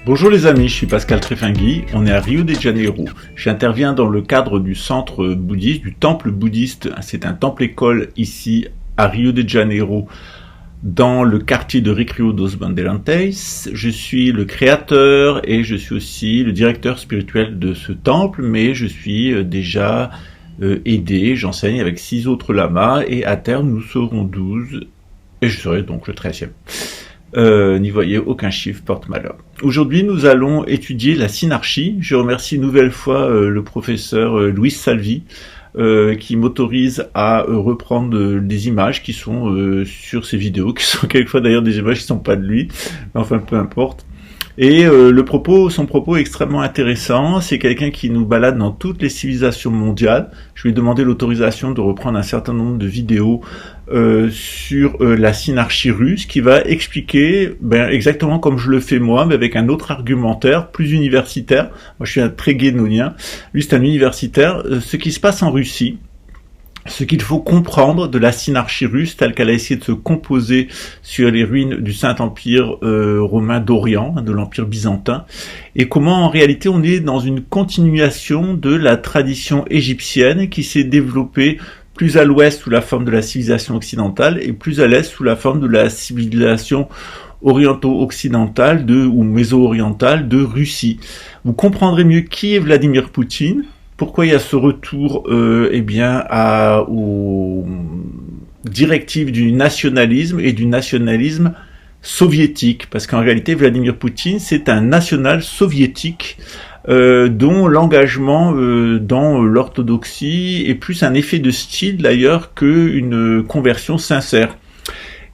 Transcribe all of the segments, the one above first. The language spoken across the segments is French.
Bonjour les amis, je suis Pascal Trefingui, on est à Rio de Janeiro. J'interviens dans le cadre du centre bouddhiste, du temple bouddhiste. C'est un temple-école ici à Rio de Janeiro, dans le quartier de Recreio dos Bandeirantes. Je suis le créateur et je suis aussi le directeur spirituel de ce temple, mais je suis déjà aidé, j'enseigne avec 6 autres lamas et à terme nous serons 12 et je serai donc le 13e. N'y voyez aucun chiffre porte-malheur. Aujourd'hui, nous allons étudier la synarchie. Je remercie une nouvelle fois le professeur Luis Salvi qui m'autorise à reprendre des images qui sont sur ces vidéos, qui sont quelquefois d'ailleurs des images qui ne sont pas de lui, mais enfin peu importe. Et son propos est extrêmement intéressant. C'est quelqu'un qui nous balade dans toutes les civilisations mondiales. Je lui ai demandé l'autorisation de reprendre un certain nombre de vidéos sur la synarchie russe, qui va expliquer exactement comme je le fais moi, mais avec un autre argumentaire plus universitaire. Moi, je suis un très guénonien. Lui, c'est un universitaire. Ce qui se passe en Russie, ce qu'il faut comprendre de la synarchie russe telle qu'elle a essayé de se composer sur les ruines du Saint-Empire romain d'Orient, de l'Empire byzantin, et comment en réalité on est dans une continuation de la tradition égyptienne qui s'est développée plus à l'ouest sous la forme de la civilisation occidentale et plus à l'est sous la forme de la civilisation oriento-occidentale ou méso-orientale de Russie. Vous comprendrez mieux qui est Vladimir Poutine, pourquoi il y a ce retour aux directives du nationalisme et du nationalisme soviétique, parce qu'en réalité Vladimir Poutine c'est un national soviétique dont l'engagement dans l'orthodoxie est plus un effet de style d'ailleurs qu'une conversion sincère.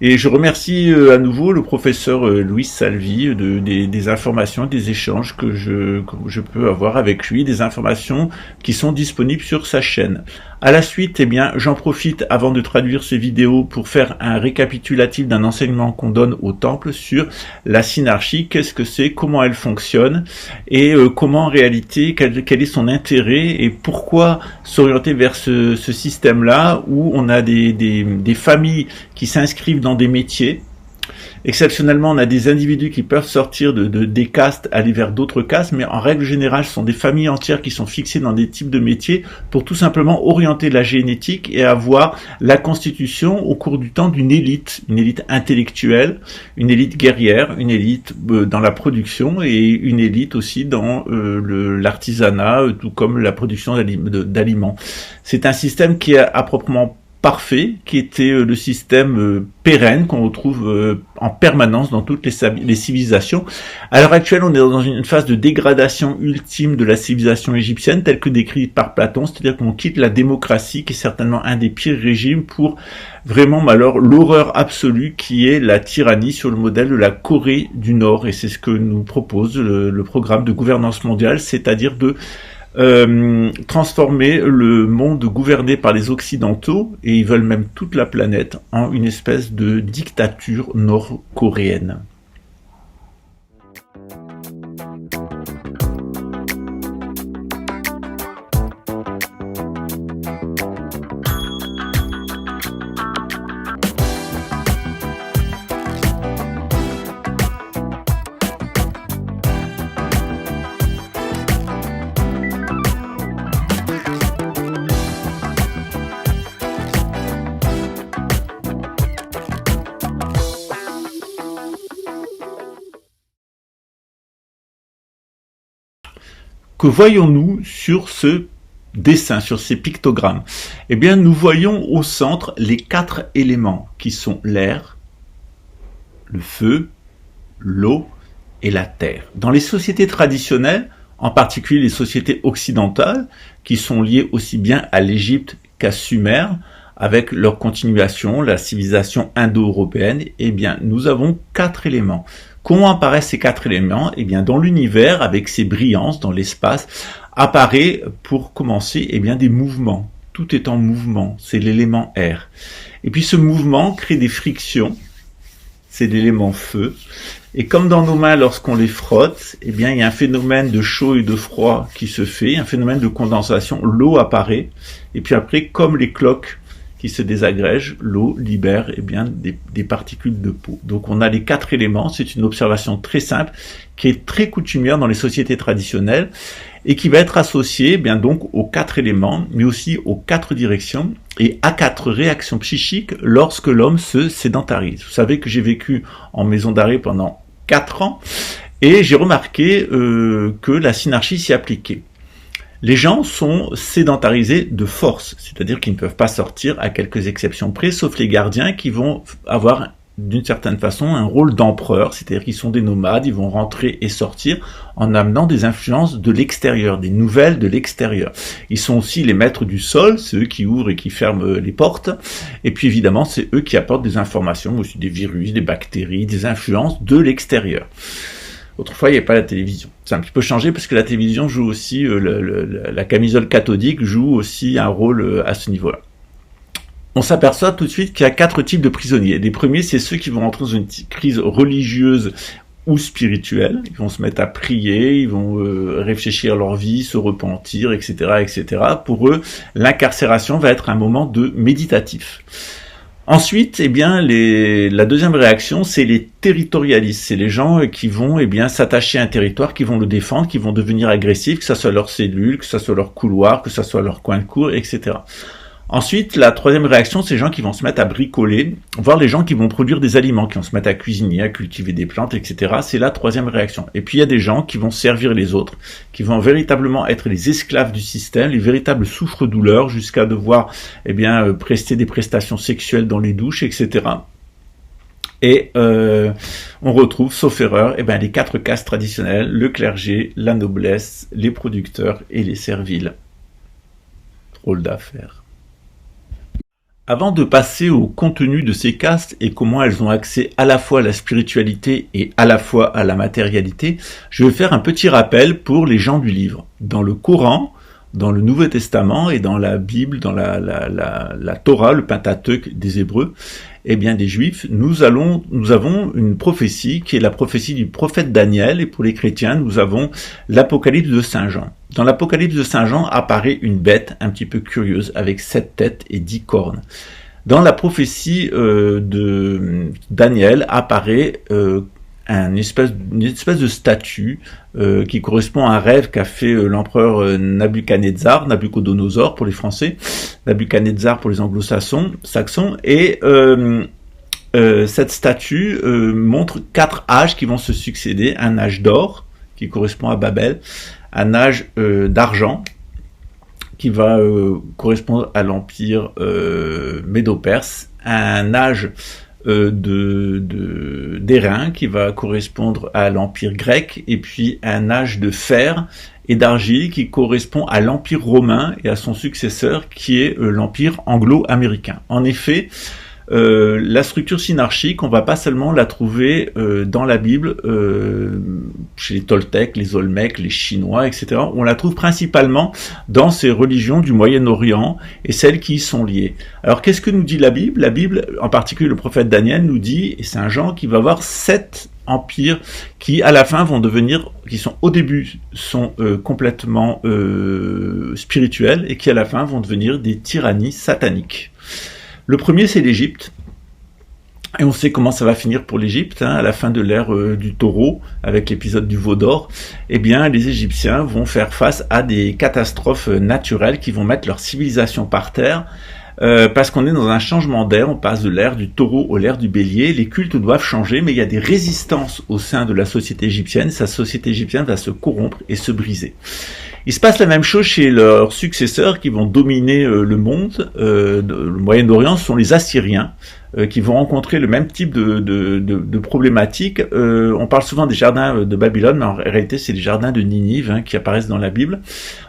Et je remercie à nouveau le professeur Luis Salvi des informations, des échanges que je peux avoir avec lui, des informations qui sont disponibles sur sa chaîne. À la suite, j'en profite avant de traduire ces vidéos pour faire un récapitulatif d'un enseignement qu'on donne au temple sur la synarchie, qu'est-ce que c'est, comment elle fonctionne et comment en réalité, quel est son intérêt et pourquoi s'orienter vers ce système-là où on a des familles qui s'inscrivent dans des métiers. Exceptionnellement, on a des individus qui peuvent sortir des castes, aller vers d'autres castes, mais en règle générale, ce sont des familles entières qui sont fixées dans des types de métiers pour tout simplement orienter la génétique et avoir la constitution au cours du temps d'une élite, une élite intellectuelle, une élite guerrière, une élite dans la production et une élite aussi dans l'artisanat, tout comme la production d'aliments. C'est un système qui est à proprement parfait, qui était le système pérenne qu'on retrouve en permanence dans toutes les civilisations. À l'heure actuelle, on est dans une phase de dégradation ultime de la civilisation égyptienne, telle que décrite par Platon, c'est-à-dire qu'on quitte la démocratie, qui est certainement un des pires régimes, pour vraiment l'horreur absolue qui est la tyrannie sur le modèle de la Corée du Nord. Et c'est ce que nous propose le programme de gouvernance mondiale, c'est-à-dire de transformer le monde gouverné par les Occidentaux, et ils veulent même toute la planète, en une espèce de dictature nord-coréenne. Que voyons-nous sur ce dessin, sur ces pictogrammes? Nous voyons au centre les 4 éléments qui sont l'air, le feu, l'eau et la terre. Dans les sociétés traditionnelles, en particulier les sociétés occidentales, qui sont liées aussi bien à l'Égypte qu'à Sumer, avec leur continuation, la civilisation indo-européenne, nous avons 4 éléments. Comment apparaissent ces 4 éléments? Dans l'univers, avec ses brillances, dans l'espace, apparaît, pour commencer, des mouvements. Tout est en mouvement, c'est l'élément air. Et puis ce mouvement crée des frictions, c'est l'élément feu. Et comme dans nos mains, lorsqu'on les frotte, il y a un phénomène de chaud et de froid qui se fait, un phénomène de condensation, l'eau apparaît, et puis après, comme les cloques qui se désagrège, l'eau libère des particules de peau. Donc on a les 4 éléments, c'est une observation très simple qui est très coutumière dans les sociétés traditionnelles et qui va être associée donc aux 4 éléments, mais aussi aux 4 directions et à 4 réactions psychiques lorsque l'homme se sédentarise. Vous savez que j'ai vécu en maison d'arrêt pendant 4 ans et j'ai remarqué que la synarchie s'y appliquait. Les gens sont sédentarisés de force, c'est-à-dire qu'ils ne peuvent pas sortir à quelques exceptions près, sauf les gardiens qui vont avoir d'une certaine façon un rôle d'empereur, c'est-à-dire qu'ils sont des nomades, ils vont rentrer et sortir en amenant des influences de l'extérieur, des nouvelles de l'extérieur. Ils sont aussi les maîtres du sol, c'est eux qui ouvrent et qui ferment les portes, et puis évidemment c'est eux qui apportent des informations, aussi des virus, des bactéries, des influences de l'extérieur. Autrefois, il n'y avait pas la télévision. C'est un petit peu changé parce que la télévision joue aussi, la camisole cathodique joue aussi un rôle à ce niveau-là. On s'aperçoit tout de suite qu'il y a 4 types de prisonniers. Les premiers, c'est ceux qui vont rentrer dans une crise religieuse ou spirituelle. Ils vont se mettre à prier, ils vont réfléchir leur vie, se repentir, etc., etc. Pour eux, l'incarcération va être un moment de méditatif. Ensuite, la deuxième réaction, c'est les territorialistes. C'est les gens qui vont, s'attacher à un territoire, qui vont le défendre, qui vont devenir agressifs, que ça soit leur cellule, que ça soit leur couloir, que ça soit leur coin de cour, etc. Ensuite, la troisième réaction, c'est les gens qui vont se mettre à bricoler, voire les gens qui vont produire des aliments, qui vont se mettre à cuisiner, à cultiver des plantes, etc. C'est la troisième réaction. Et puis il y a des gens qui vont servir les autres, qui vont véritablement être les esclaves du système, les véritables souffres-douleurs, jusqu'à devoir prester des prestations sexuelles dans les douches, etc. Et on retrouve, sauf erreur, les 4 castes traditionnelles, le clergé, la noblesse, les producteurs et les serviles. Drôle d'affaire. Avant de passer au contenu de ces castes et comment elles ont accès à la fois à la spiritualité et à la fois à la matérialité, je vais faire un petit rappel pour les gens du livre. Dans le Coran, dans le Nouveau Testament et dans la Bible, dans la Torah, le Pentateuque des Hébreux, des Juifs, nous avons une prophétie qui est la prophétie du prophète Daniel, et pour les chrétiens, nous avons l'Apocalypse de Saint Jean. Dans l'Apocalypse de Saint Jean apparaît une bête un petit peu curieuse avec 7 têtes et 10 cornes. Dans la prophétie de Daniel apparaît une espèce de statue qui correspond à un rêve qu'a fait l'empereur Nabuchodonosor pour les Français, Nabuchodonosor pour les anglo-saxons, et cette statue montre 4 âges qui vont se succéder: un âge d'or qui correspond à Babel, un âge d'argent qui va correspondre à l'empire médo-perse, un âge d'airain qui va correspondre à l'empire grec, et puis un âge de fer et d'argile qui correspond à l'empire romain et à son successeur qui est l'empire anglo-américain. En effet, la structure synarchique, on va pas seulement la trouver dans la Bible, chez les Toltecs, les Olmecs, les Chinois, etc. On la trouve principalement dans ces religions du Moyen-Orient et celles qui y sont liées. Alors qu'est-ce que nous dit la Bible? La Bible, en particulier le prophète Daniel, nous dit, et Saint Jean, qu'il va y avoir 7 empires qui à la fin vont devenir, qui sont au début sont complètement spirituels et qui à la fin vont devenir des tyrannies sataniques. Le premier, c'est l'Égypte. Et on sait comment ça va finir pour l'Égypte, à la fin de l'ère du taureau, avec l'épisode du veau d'or. Les Égyptiens vont faire face à des catastrophes naturelles qui vont mettre leur civilisation par terre, parce qu'on est dans un changement d'ère, on passe de l'ère du taureau à l'ère du bélier, les cultes doivent changer, mais il y a des résistances au sein de la société égyptienne, sa société égyptienne va se corrompre et se briser. Il se passe la même chose chez leurs successeurs qui vont dominer le monde. Le Moyen-Orient, ce sont les Assyriens qui vont rencontrer le même type de problématiques. On parle souvent des jardins de Babylone, mais en réalité c'est les jardins de Ninive qui apparaissent dans la Bible.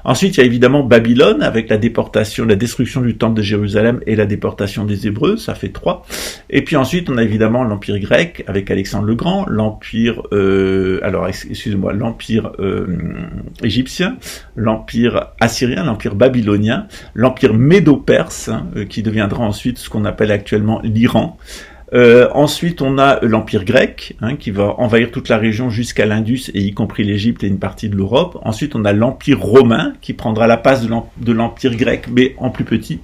Ensuite, il y a évidemment Babylone avec la déportation, la destruction du temple de Jérusalem et la déportation des Hébreux, ça fait 3. Et puis ensuite, on a évidemment l'Empire grec avec Alexandre le Grand, l'Empire l'Empire égyptien, l'Empire assyrien, l'Empire babylonien, l'Empire médo-perse qui deviendra ensuite ce qu'on appelle actuellement l'Iran. Ensuite, on a l'Empire grec, hein, qui va envahir toute la région jusqu'à l'Indus, et y compris l'Égypte et une partie de l'Europe. Ensuite, on a l'Empire romain, qui prendra la place de l'Empire grec, mais en plus petit.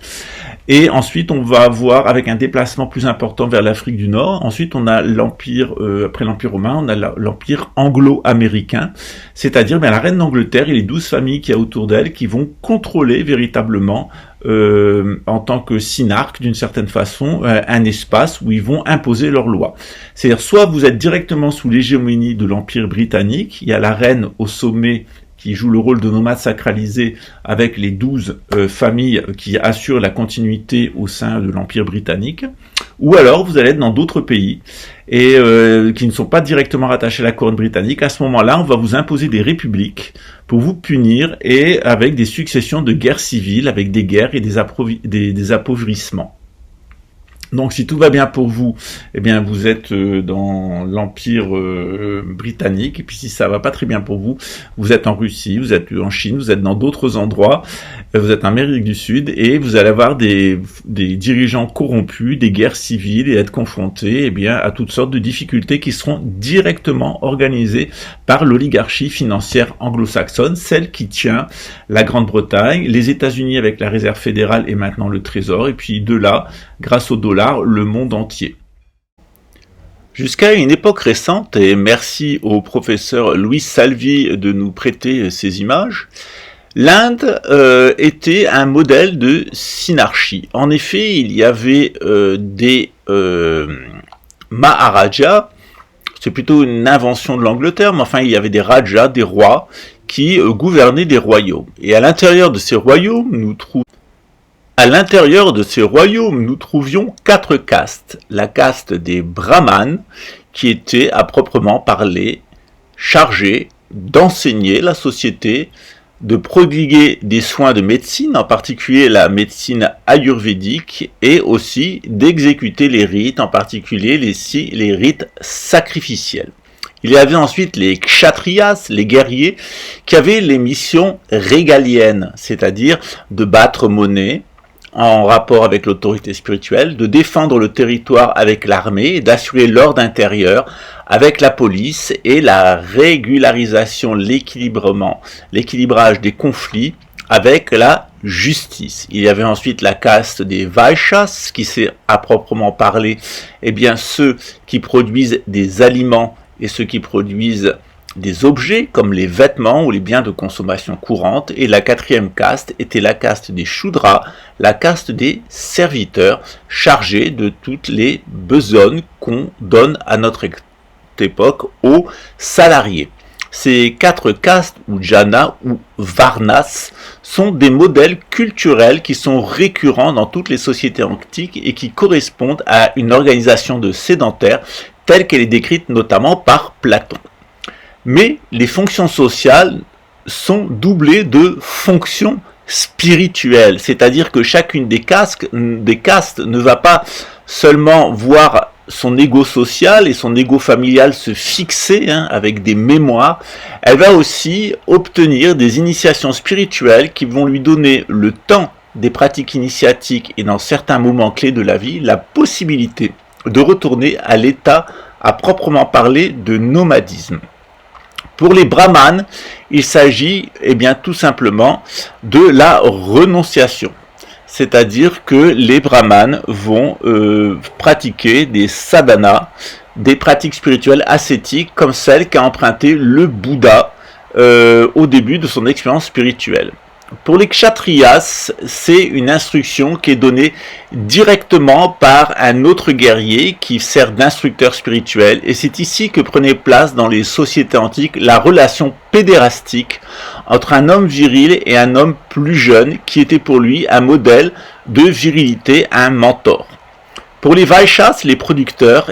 Et ensuite, on va avoir, avec un déplacement plus important vers l'Afrique du Nord, ensuite on a l'Empire, après l'Empire romain, on a l'Empire anglo-américain, c'est-à-dire la reine d'Angleterre et les 12 familles qu'il y a autour d'elle qui vont contrôler véritablement en tant que synarques d'une certaine façon un espace où ils vont imposer leurs lois. C'est-à-dire soit vous êtes directement sous l'hégémonie de l'Empire britannique, il y a la reine au sommet qui joue le rôle de nomade sacralisé avec les 12 familles qui assurent la continuité au sein de l'Empire britannique, ou alors vous allez être dans d'autres pays et qui ne sont pas directement rattachés à la couronne britannique. À ce moment-là, on va vous imposer des républiques pour vous punir et avec des successions de guerres civiles, avec des guerres et des appauvrissements. Donc si tout va bien pour vous, eh bien vous êtes dans l'Empire britannique, et puis si ça va pas très bien pour vous, vous êtes en Russie, vous êtes en Chine, vous êtes dans d'autres endroits, vous êtes en Amérique du Sud, et vous allez avoir des dirigeants corrompus, des guerres civiles, et être confrontés à toutes sortes de difficultés qui seront directement organisées par l'oligarchie financière anglo-saxonne, celle qui tient la Grande-Bretagne, les États-Unis avec la Réserve fédérale et maintenant le Trésor, et puis de là, grâce au dollar, le monde entier. Jusqu'à une époque récente, et merci au professeur Louis Salvi de nous prêter ces images, l'Inde était un modèle de synarchie. En effet, il y avait des Maharajas, c'est plutôt une invention de l'Angleterre, mais enfin il y avait des Rajas, des rois, qui gouvernaient des royaumes. Et à l'intérieur de ces royaumes, nous trouvions 4 castes. La caste des brahmanes, qui était à proprement parler chargée d'enseigner la société, de prodiguer des soins de médecine, en particulier la médecine ayurvédique, et aussi d'exécuter les rites, en particulier les rites sacrificiels. Il y avait ensuite les kshatriyas, les guerriers, qui avaient les missions régaliennes, c'est-à-dire de battre monnaie, en rapport avec l'autorité spirituelle, de défendre le territoire avec l'armée et d'assurer l'ordre intérieur avec la police et la régularisation, l'équilibrage des conflits avec la justice. Il y avait ensuite la caste des Vaishyas, qui c'est à proprement parler, ceux qui produisent des aliments et ceux qui produisent des objets comme les vêtements ou les biens de consommation courante, et la 4e caste était la caste des Shudras, la caste des serviteurs chargés de toutes les besognes qu'on donne à notre époque aux salariés. Ces 4 castes, ou jana ou varnas, sont des modèles culturels qui sont récurrents dans toutes les sociétés antiques et qui correspondent à une organisation de sédentaires telle qu'elle est décrite notamment par Platon. Mais les fonctions sociales sont doublées de fonctions spirituelles, c'est-à-dire que chacune des castes ne va pas seulement voir son ego social et son ego familial se fixer avec des mémoires, elle va aussi obtenir des initiations spirituelles qui vont lui donner le temps des pratiques initiatiques et dans certains moments clés de la vie, la possibilité de retourner à l'état à proprement parler de nomadisme. Pour les brahmanes, il s'agit tout simplement de la renonciation. C'est-à-dire que les brahmanes vont pratiquer des sadhanas, des pratiques spirituelles ascétiques comme celles qu'a emprunté le Bouddha au début de son expérience spirituelle. Pour les kshatriyas, c'est une instruction qui est donnée directement par un autre guerrier qui sert d'instructeur spirituel, et c'est ici que prenait place dans les sociétés antiques la relation pédérastique entre un homme viril et un homme plus jeune qui était pour lui un modèle de virilité, un mentor. Pour les Vaishyas, les producteurs,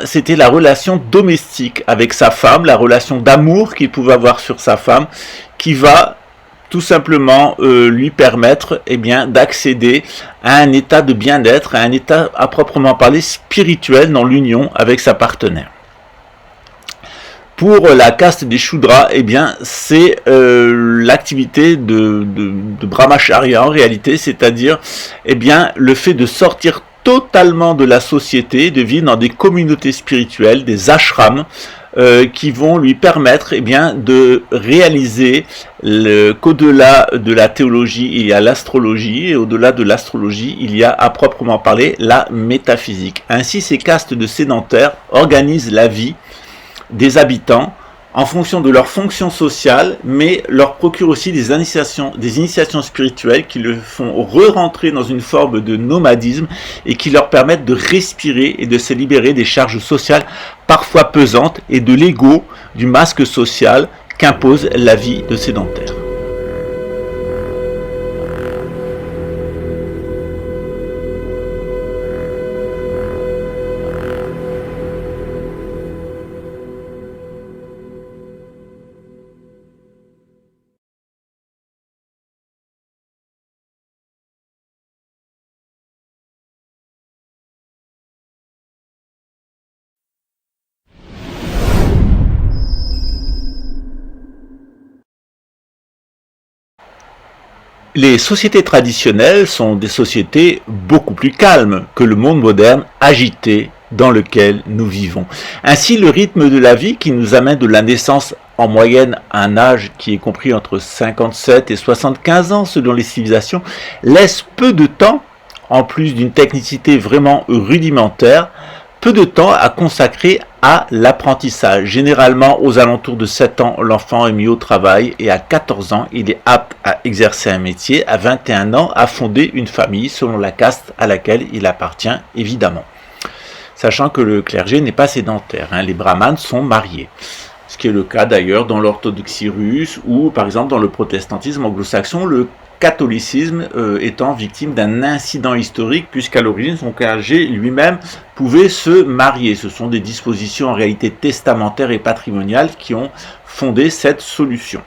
c'était la relation domestique avec sa femme, la relation d'amour qu'il pouvait avoir sur sa femme, qui va tout simplement lui permettre d'accéder à un état de bien-être, à un état à proprement parler spirituel dans l'union avec sa partenaire. Pour la caste des Shudras, c'est l'activité de Brahmacharya en réalité, c'est-à-dire le fait de sortir totalement de la société, de vivre dans des communautés spirituelles, des ashrams, qui vont lui permettre de réaliser qu'au-delà de la théologie, il y a l'astrologie, et au-delà de l'astrologie, il y a à proprement parler la métaphysique. Ainsi, ces castes de sédentaires organisent la vie des habitants en fonction de leur fonction sociale, mais leur procurent aussi des initiations spirituelles qui le font re-rentrer dans une forme de nomadisme et qui leur permettent de respirer et de se libérer des charges sociales parfois pesantes et de l'ego, du masque social qu'impose la vie de sédentaire. Les sociétés traditionnelles sont des sociétés beaucoup plus calmes que le monde moderne agité dans lequel nous vivons. Ainsi, le rythme de la vie qui nous amène de la naissance en moyenne à un âge qui est compris entre 57 et 75 ans selon les civilisations, laisse peu de temps, en plus d'une technicité vraiment rudimentaire, peu de temps à consacrer à l'apprentissage. Généralement, aux alentours de 7 ans, l'enfant est mis au travail et à 14 ans, il est apte à exercer un métier, à 21 ans, à fonder une famille selon la caste à laquelle il appartient, évidemment. Sachant que le clergé n'est pas sédentaire, les brahmanes sont mariés. Ce qui est le cas d'ailleurs dans l'orthodoxie russe ou par exemple dans le protestantisme anglo-saxon, le catholicisme étant victime d'un incident historique puisqu'à l'origine son clergé lui-même pouvait se marier. Ce sont des dispositions en réalité testamentaires et patrimoniales qui ont fondé cette solution.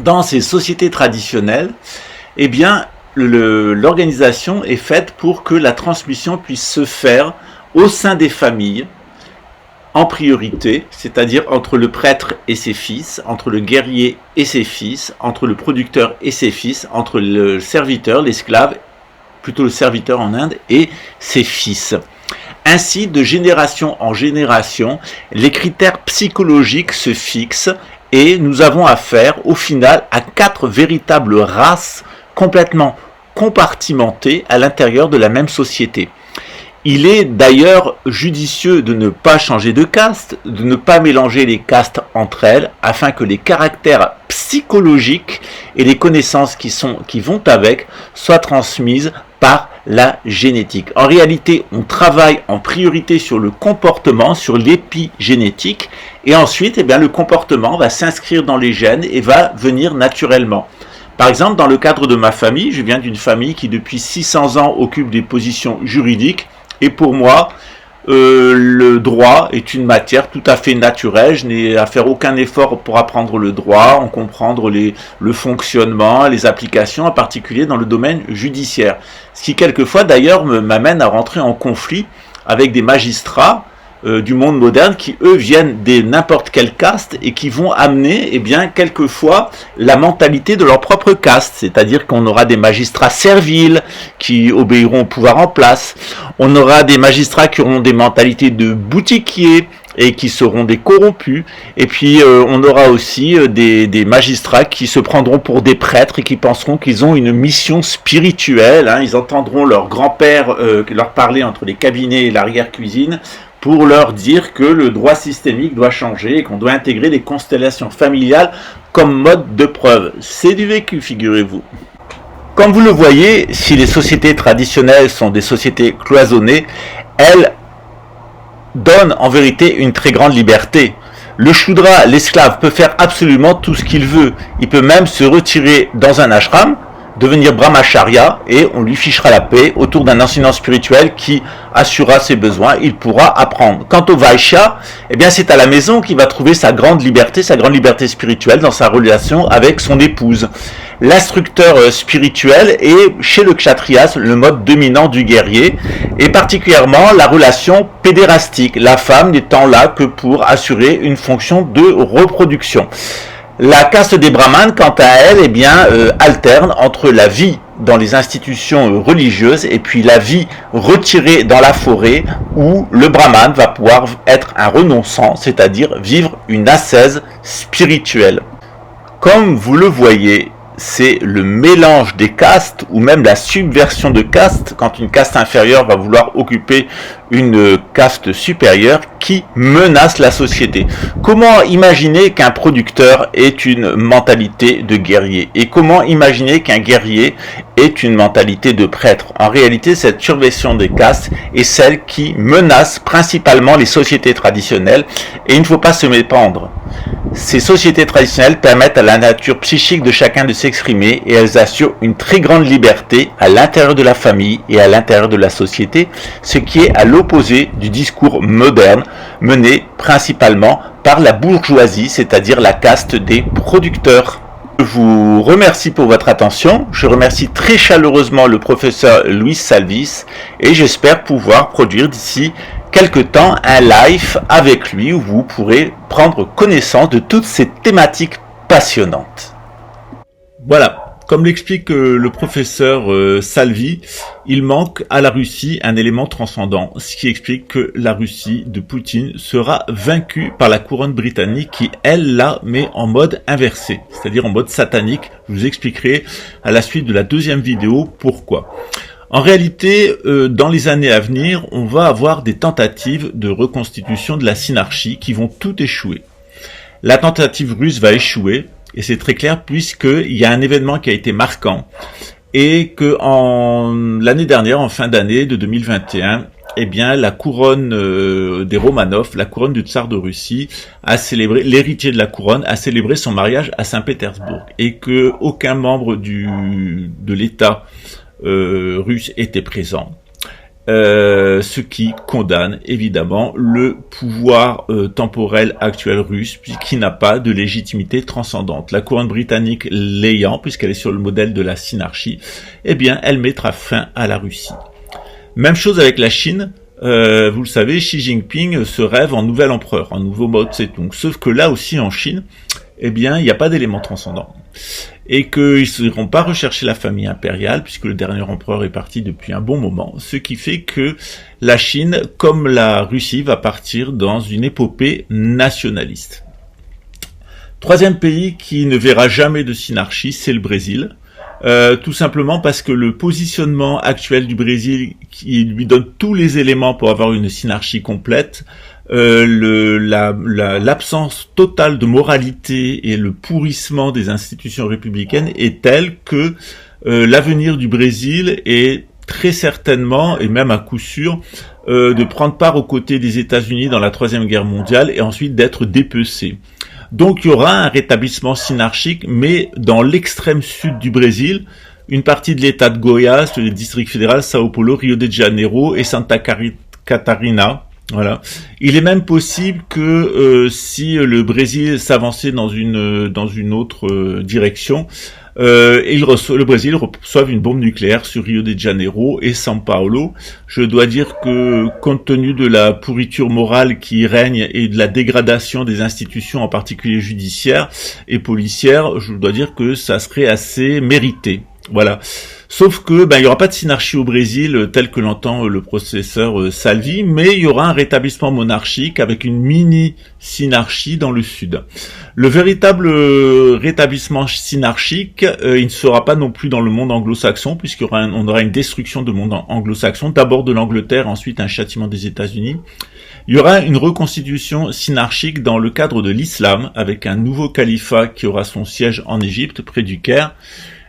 Dans ces sociétés traditionnelles, l'organisation est faite pour que la transmission puisse se faire au sein des familles, en priorité, c'est-à-dire entre le prêtre et ses fils, entre le guerrier et ses fils, entre le producteur et ses fils, entre le serviteur, l'esclave, plutôt le serviteur en Inde, et ses fils. Ainsi, de génération en génération, les critères psychologiques se fixent et nous avons affaire, au final, à 4 véritables races complètement compartimentées à l'intérieur de la même société. Il est d'ailleurs judicieux de ne pas changer de caste, de ne pas mélanger les castes entre elles, afin que les caractères psychologiques et les connaissances qui vont avec soient transmises par la génétique. En réalité, on travaille en priorité sur le comportement, sur l'épigénétique, et ensuite, le comportement va s'inscrire dans les gènes et va venir naturellement. Par exemple, dans le cadre de ma famille, je viens d'une famille qui depuis 600 ans occupe des positions juridiques. Et pour moi, le droit est une matière tout à fait naturelle. Je n'ai à faire aucun effort pour apprendre le droit, en comprendre le fonctionnement, les applications, en particulier dans le domaine judiciaire. Ce qui, quelquefois, d'ailleurs, m'amène à rentrer en conflit avec des magistrats du monde moderne qui, eux, viennent de n'importe quelle caste et qui vont amener, quelquefois, la mentalité de leur propre caste. C'est-à-dire qu'on aura des magistrats serviles qui obéiront au pouvoir en place. On aura des magistrats qui auront des mentalités de boutiquiers et qui seront des corrompus. Et puis, on aura aussi des magistrats qui se prendront pour des prêtres et qui penseront qu'ils ont une mission spirituelle. Ils entendront leur grand-père leur parler entre les cabinets et l'arrière-cuisine pour leur dire que le droit systémique doit changer et qu'on doit intégrer les constellations familiales comme mode de preuve. C'est du vécu, figurez-vous. Comme vous le voyez, si les sociétés traditionnelles sont des sociétés cloisonnées, elles donnent en vérité une très grande liberté. Le Shudra, l'esclave, peut faire absolument tout ce qu'il veut. Il peut même se retirer dans un ashram, devenir brahmacharya et on lui fichera la paix autour d'un enseignant spirituel qui assurera ses besoins, il pourra apprendre. Quant au Vaishya, c'est à la maison qu'il va trouver sa grande liberté spirituelle dans sa relation avec son épouse. L'instructeur spirituel est chez le Kshatriyas le mode dominant du guerrier et particulièrement la relation pédérastique, la femme n'étant là que pour assurer une fonction de reproduction. La caste des brahmanes, quant à elle, alterne entre la vie dans les institutions religieuses, et puis la vie retirée dans la forêt où le brahman va pouvoir être un renonçant, c'est-à-dire vivre une ascèse spirituelle. Comme vous le voyez, c'est le mélange des castes ou même la subversion de castes quand une caste inférieure va vouloir occuper une caste supérieure qui menace la société. Comment imaginer qu'un producteur ait une mentalité de guerrier et comment imaginer qu'un guerrier ait une mentalité de prêtre? En réalité, cette subversion des castes est celle qui menace principalement les sociétés traditionnelles et il ne faut pas se méprendre. Ces sociétés traditionnelles permettent à la nature psychique de chacun de s'exprimer et elles assurent une très grande liberté à l'intérieur de la famille et à l'intérieur de la société, ce qui est à l'opposé du discours moderne mené principalement par la bourgeoisie, c'est-à-dire la caste des producteurs. Je vous remercie pour votre attention, je remercie très chaleureusement le professeur Luis Salvis et j'espère pouvoir produire d'ici quelque temps un live avec lui où vous pourrez prendre connaissance de toutes ces thématiques passionnantes. Voilà, comme l'explique le professeur Salvi, il manque à la Russie un élément transcendant, ce qui explique que la Russie de Poutine sera vaincue par la couronne britannique qui, elle, la met en mode inversé, c'est-à-dire en mode satanique. Je vous expliquerai à la suite de la deuxième vidéo pourquoi. En réalité, dans les années à venir, on va avoir des tentatives de reconstitution de la synarchie qui vont toutes échouer. La tentative russe va échouer, et c'est très clair puisqu'il y a un événement qui a été marquant, et que l'année dernière, en fin d'année de 2021, eh bien, la couronne des Romanov, la couronne du tsar de Russie, a célébré, l'héritier de la couronne, a célébré son mariage à Saint-Pétersbourg, et que aucun membre de l'État russe était présent, ce qui condamne évidemment le pouvoir temporel actuel russe puisqu'il n'a pas de légitimité transcendante. La couronne britannique l'ayant, puisqu'elle est sur le modèle de la synarchie, eh bien elle mettra fin à la Russie. Même chose avec la Chine. Vous le savez, Xi Jinping se rêve en nouvel empereur, en nouveau Mao Tse-tung. Sauf que là aussi en Chine, eh bien, il n'y a pas d'élément transcendant. Et qu'ils ne iront pas rechercher la famille impériale, puisque le dernier empereur est parti depuis un bon moment. Ce qui fait que la Chine, comme la Russie, va partir dans une épopée nationaliste. Troisième pays qui ne verra jamais de synarchie, c'est le Brésil. Tout simplement parce que le positionnement actuel du Brésil, qui lui donne tous les éléments pour avoir une synarchie complète, l'absence totale de moralité et le pourrissement des institutions républicaines est tel que l'avenir du Brésil est très certainement, et même à coup sûr, de prendre part aux côtés des États-Unis dans la Troisième Guerre mondiale et ensuite d'être dépecé. Donc il y aura un rétablissement synarchique, mais dans l'extrême sud du Brésil, une partie de l'État de Goiás, le district fédéral, Sao Paulo, Rio de Janeiro et Santa Catarina. Voilà. Il est même possible que si le Brésil s'avançait dans une autre direction, le Brésil reçoive une bombe nucléaire sur Rio de Janeiro et São Paulo. Je dois dire que, compte tenu de la pourriture morale qui règne et de la dégradation des institutions, en particulier judiciaires et policières, je dois dire que ça serait assez mérité. Voilà. Sauf que il y aura pas de synarchie au Brésil tel que l'entend le professeur Salvi, mais il y aura un rétablissement monarchique avec une mini-synarchie dans le sud. Le véritable rétablissement synarchique, il ne sera pas non plus dans le monde anglo-saxon, puisqu'on aura une destruction du monde anglo-saxon, d'abord de l'Angleterre, ensuite un châtiment des États-Unis. Il y aura une reconstitution synarchique dans le cadre de l'islam, avec un nouveau califat qui aura son siège en Égypte, près du Caire,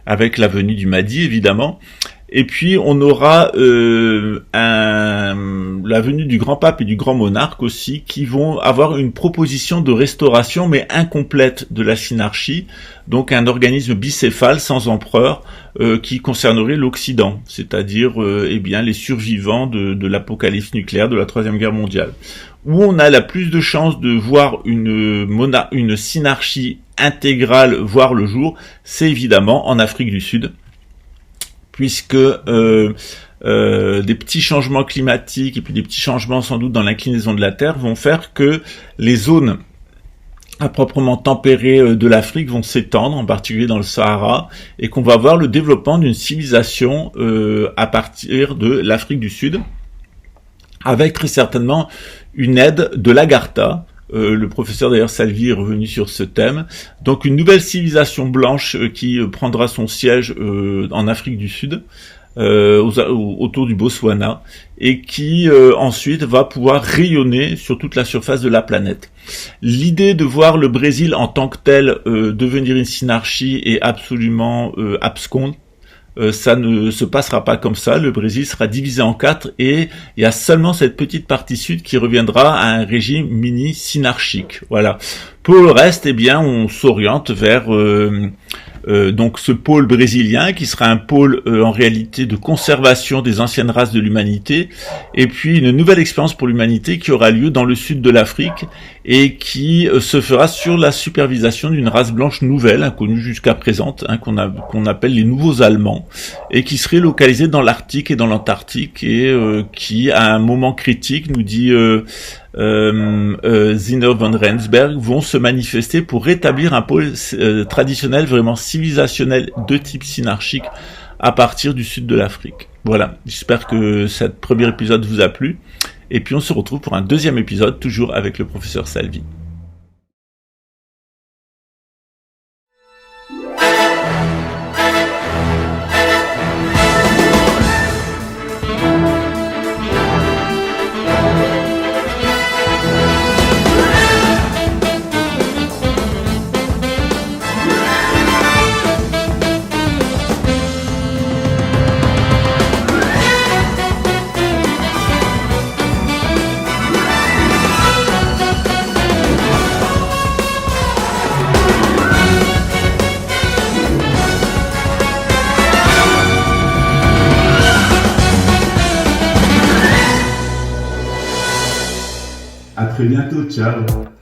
avec la venue du Mahdi, évidemment. Et puis, on aura la venue du grand pape et du grand monarque aussi, qui vont avoir une proposition de restauration, mais incomplète de la synarchie, donc un organisme bicéphale, sans empereur, qui concernerait l'Occident, c'est-à-dire les survivants de l'apocalypse nucléaire de la Troisième Guerre mondiale. Où on a la plus de chances de voir une synarchie intégrale voir le jour, c'est évidemment en Afrique du Sud, puisque des petits changements climatiques et puis des petits changements sans doute dans l'inclinaison de la Terre vont faire que les zones à proprement tempérées de l'Afrique vont s'étendre, en particulier dans le Sahara, et qu'on va voir le développement d'une civilisation à partir de l'Afrique du Sud, avec très certainement une aide de l'Agartha. Le professeur d'ailleurs Salvi est revenu sur ce thème. Donc une nouvelle civilisation blanche qui prendra son siège en Afrique du Sud, autour du Botswana, et qui ensuite va pouvoir rayonner sur toute la surface de la planète. L'idée de voir le Brésil en tant que tel devenir une synarchie est absolument absconde. Ça ne se passera pas comme ça. Le Brésil sera divisé en 4 et il y a seulement cette petite partie sud qui reviendra à un régime mini-synarchique. Voilà. Pour le reste, eh bien, on s'oriente vers donc ce pôle brésilien qui sera un pôle en réalité de conservation des anciennes races de l'humanité, et puis une nouvelle expérience pour l'humanité qui aura lieu dans le sud de l'Afrique et qui se fera sur la supervision d'une race blanche nouvelle, inconnue jusqu'à présent, qu'on appelle les nouveaux Allemands, et qui serait localisée dans l'Arctique et dans l'Antarctique, et qui, à un moment critique, nous dit Ziner von Rensberg, vont se manifester pour rétablir un pôle traditionnel vraiment civilisationnel de type synarchique à partir du sud de l'Afrique. Voilà, j'espère que ce premier épisode vous a plu, et puis on se retrouve pour un deuxième épisode, toujours avec le professeur Salvi. À très bientôt, ciao.